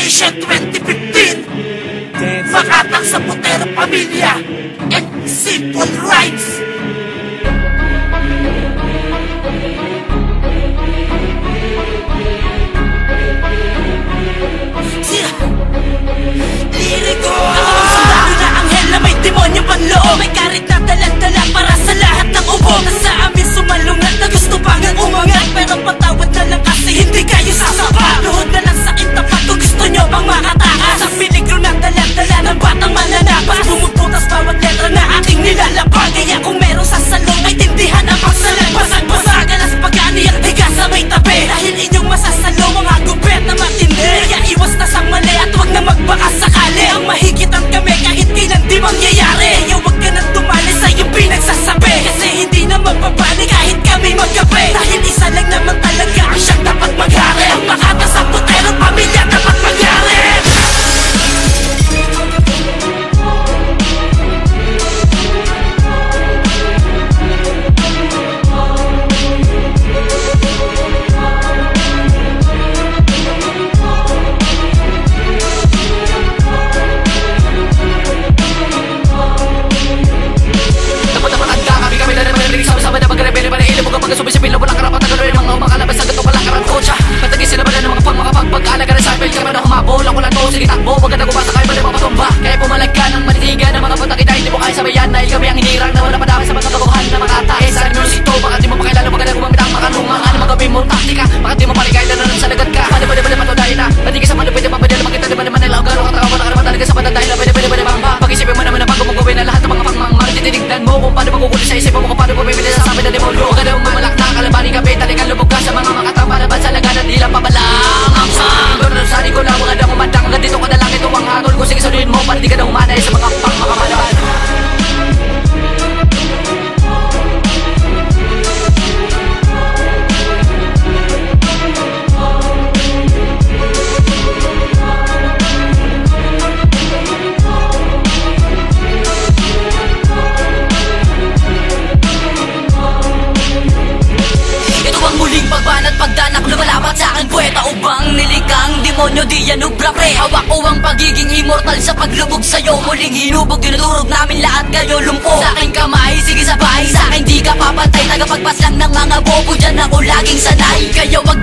Generation 2015. Makatang sa putero pamilya and simple rights. Liriko ang sundalo na anghel na may demonyo panloob. May karit na dala-dala para sa lahat ng ubo. Nasa amin sumalungat na gusto pang umangat. Pero patawad na lang kasi hindi kayo sasapa. Luhod na lang sa intapat kung gusto nyo pang makatakas. Sa peligro na dala-dala ng batang mananapas. Bumubutas bawat letra na aking nilalabag. Kaya kung merong sasalong ay tindihan ang pagsalag. Basag-basag alas pagani ang tigas sa may tabi. Dahil inyong masasalong mga gubet na matindi. Kaya iwas na sa mali at huwag na magbakas sakali. Ang mahigitan kami kahit kailan di mangyayari. Kaya huwag ka na tumali sa iyong pinagsasabi. Kasi hindi na magbabali kahit kami magkape. Dahil isa lang naman talaga ang siyang dapat maghari. Ang makata sa putero pamilya dapat maghari. Sumisipin na walang karapatan gano'n mga umakalabas sa gato walang karantosya. Matagis sila ba na ng mga pagmakapagbag-alaga rin sa apel. Kaya na humabol ako lang to, sige takbo. Wag ka na gumasa kayo ba na mapatumba. Kaya pumalag ka ng manitigan ng mga patakita. Hindi mo kaya sabayan dahil kami ang hinirang na wala padami sa mga kabuhan na makatae sa musito. Bakit di mo pakilala, wag ka na gumamit ang makalungang. Ano mga gawin mo taktika, bakit di mo paligay na sa lagat ka. Pwede matudahin na, pati ka sa mali, pwede makita di ba naman nila ang gano'n katakaw. Wala ka naman talaga sa patadahin na pwede mamba. Pag-isipin mo naman na bago mo gawin na lahat ng mga pangmang titinignan mo kung paano makukulit sa isip mo kung paano mo bibili sa sabi na demonyo. Huwag ka na umamalak na kalabaning kape, talikan lubog ka sa mga makatang palaban sa lagan at di lang pabalang ang sang. Doon sari ko lang mga dang umandang hanggang dito ka na lang ito ang hatol ko. Sige sunodin mo para di ka na umanay sa mga pangmakamalaban. Pagbanat pagdanak lumalapat sa akin puweta ubang nilikang demonyo di yan ubra pre. Hawak ko ang pagiging immortal sa paglubog sa'yo. Muling hinubog dinudurog namin lahat kayo lumpo. Sa aking kamay sige sabay sa akin di ka papatay. Tagapagpas lang ng mga bobo dyan ako laging sanay. Kaya wag